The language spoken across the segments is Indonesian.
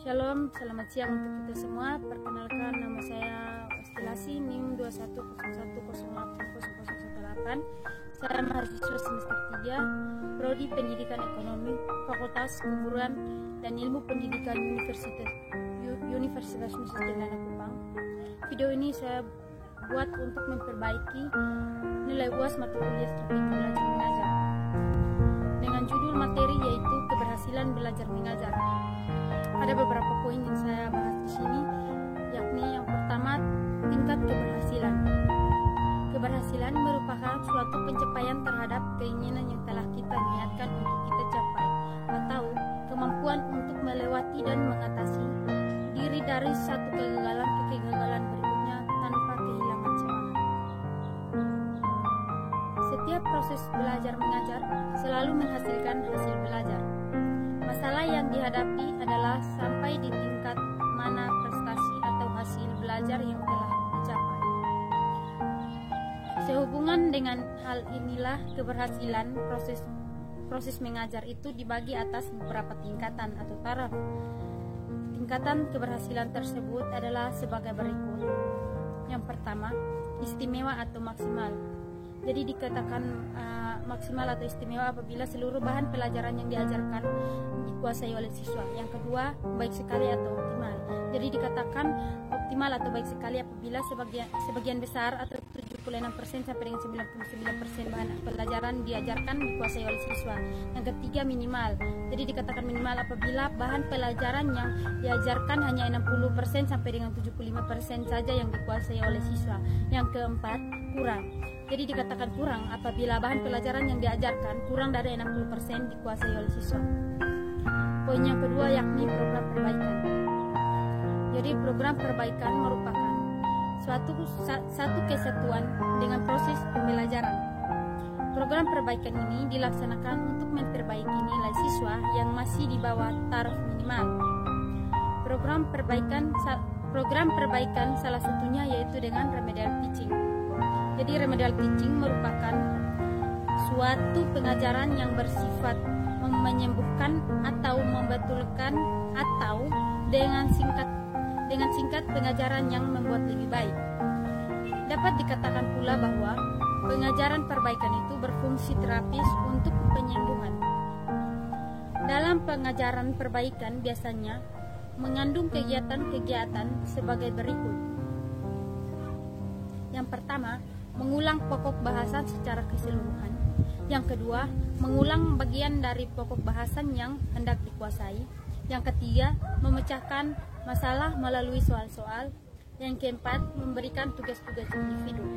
Shalom, selamat siang untuk kita semua. Perkenalkan, nama saya Wastilasi NIM 2101080018. Saya mahasiswa semester 3 Prodi Pendidikan Ekonomi, Fakultas Keguruan dan Ilmu Pendidikan Universitas Nusa Tenggara Kupang. Video ini saya buat untuk memperbaiki nilai UAS mata kuliah strategi belajar mengajar dengan judul materi yaitu keberhasilan belajar mengajar. Ada beberapa poin yang saya bahas di sini, yakni yang pertama, tingkat keberhasilan. Keberhasilan merupakan suatu pencapaian terhadap keinginan yang telah kita niatkan untuk kita capai, atau kemampuan untuk melewati dan mengatasi diri dari satu kegagalan ke kegagalan berikutnya tanpa kehilangan semangat. Setiap proses belajar mengajar selalu menghasilkan hasil belajar. Masalah yang dihadapi adalah sampai di tingkat mana prestasi atau hasil belajar yang telah dicapai. Sehubungan dengan hal inilah keberhasilan proses mengajar itu dibagi atas beberapa tingkatan atau taraf. Tingkatan keberhasilan tersebut adalah sebagai berikut. Yang pertama, istimewa atau maksimal. Jadi dikatakan maksimal atau istimewa apabila seluruh bahan pelajaran yang diajarkan dikuasai oleh siswa. Yang kedua, baik sekali atau optimal. Jadi dikatakan optimal atau baik sekali apabila sebagian besar atau 76% sampai dengan 99% bahan pelajaran diajarkan dikuasai oleh siswa. Yang ketiga, minimal. Jadi dikatakan minimal apabila bahan pelajaran yang diajarkan hanya 60% sampai dengan 75% saja yang dikuasai oleh siswa. Yang keempat, kurang. Jadi dikatakan kurang apabila bahan pelajaran yang diajarkan kurang dari 60% dikuasai oleh siswa. Poin yang kedua yakni program perbaikan. Jadi program perbaikan merupakan satu kesatuan dengan proses pembelajaran. Program perbaikan ini dilaksanakan untuk memperbaiki nilai siswa yang masih di bawah taraf minimal. Program perbaikan salah satunya yaitu dengan remedial teaching. Jadi remedial teaching merupakan suatu pengajaran yang bersifat menyembuhkan atau membetulkan atau dengan singkat pengajaran yang membuat lebih baik. Dapat dikatakan pula bahwa pengajaran perbaikan itu berfungsi terapis untuk penyembuhan. Dalam pengajaran perbaikan biasanya mengandung kegiatan-kegiatan sebagai berikut. Yang pertama, mengulang pokok bahasan secara keseluruhan. Yang kedua, mengulang bagian dari pokok bahasan yang hendak dikuasai. Yang ketiga, memecahkan masalah melalui soal-soal. Yang keempat, memberikan tugas-tugas individu.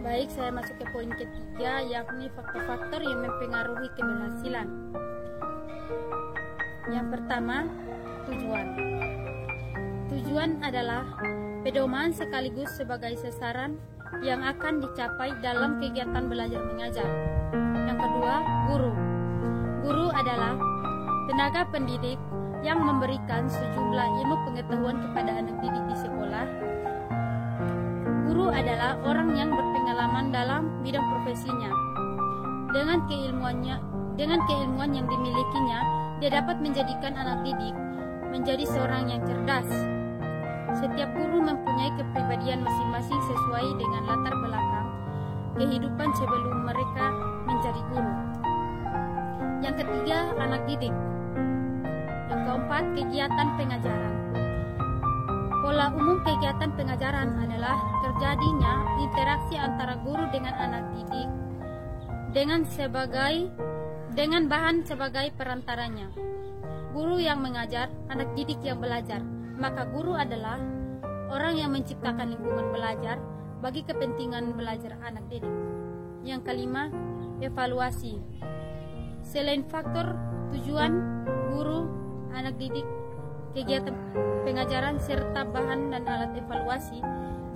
Baik, saya masuk ke poin ketiga, yakni faktor-faktor yang mempengaruhi keberhasilan. Yang pertama, tujuan. Tujuan adalah pedoman sekaligus sebagai sasaran yang akan dicapai dalam kegiatan belajar mengajar. Yang kedua, guru. Guru adalah tenaga pendidik yang memberikan sejumlah ilmu pengetahuan kepada anak didik di sekolah. Guru adalah orang yang berpengalaman dalam bidang profesinya. Dengan keilmuan yang dimilikinya, dia dapat menjadikan anak didik menjadi seorang yang cerdas. Setiap guru mempunyai kepribadian masing-masing sesuai dengan latar belakang kehidupan sebelum mereka menjadi guru. Yang ketiga, anak didik. Yang keempat, kegiatan pengajaran. Pola umum kegiatan pengajaran adalah terjadinya interaksi antara guru dengan anak didik dengan bahan sebagai perantaranya. Guru yang mengajar, anak didik yang belajar. Maka guru adalah orang yang menciptakan lingkungan belajar bagi kepentingan belajar anak didik. Yang kelima, evaluasi. Selain faktor tujuan, guru, anak didik, kegiatan pengajaran serta bahan dan alat evaluasi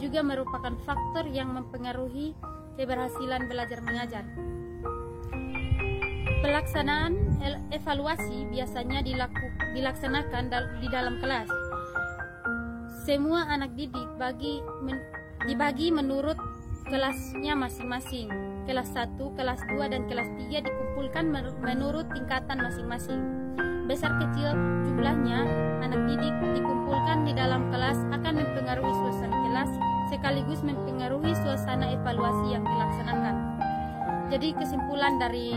juga merupakan faktor yang mempengaruhi keberhasilan belajar mengajar. Pelaksanaan evaluasi biasanya dilaksanakan di dalam kelas. Semua anak didik dibagi menurut kelasnya masing-masing. Kelas 1, kelas 2, dan kelas 3 dikumpulkan dikumpulkan menurut tingkatan masing-masing. Besar kecil jumlahnya anak didik dikumpulkan di dalam kelas akan mempengaruhi suasana kelas sekaligus mempengaruhi suasana evaluasi yang dilaksanakan. Jadi kesimpulan dari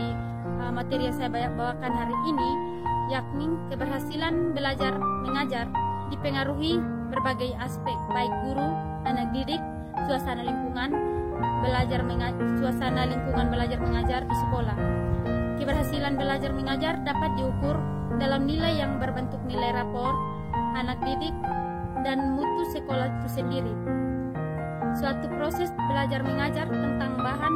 materi yang saya bawakan hari ini yakni keberhasilan belajar mengajar dipengaruhi berbagai aspek, baik guru, anak didik, suasana lingkungan belajar mengajar di sekolah. Keberhasilan belajar mengajar dapat diukur dalam nilai yang berbentuk nilai rapor anak didik dan mutu sekolah itu sendiri. Suatu proses belajar mengajar tentang bahan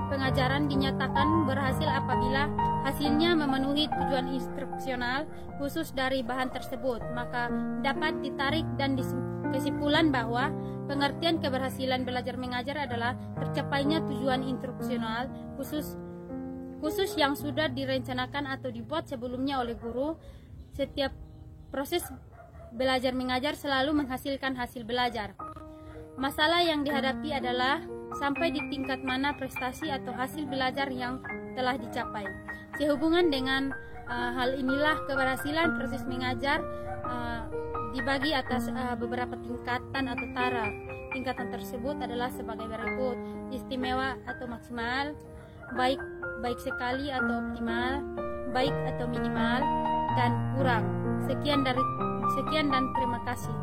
pengajaran dinyatakan berhasil apabila hasilnya memenuhi tujuan instruksional khusus dari bahan tersebut. Maka dapat ditarik dan kesimpulan bahwa pengertian keberhasilan belajar mengajar adalah tercapainya tujuan instruksional khusus yang sudah direncanakan atau dibuat sebelumnya oleh guru. Setiap proses belajar mengajar selalu menghasilkan hasil belajar. Masalah yang dihadapi adalah sampai di tingkat mana prestasi atau hasil belajar yang telah dicapai. Sehubungan dengan hal inilah keberhasilan proses mengajar dibagi atas beberapa tingkatan atau taraf. Tingkatan tersebut adalah sebagai berikut: istimewa atau maksimal, baik sekali atau optimal, baik atau minimal, dan kurang. Sekian dan terima kasih.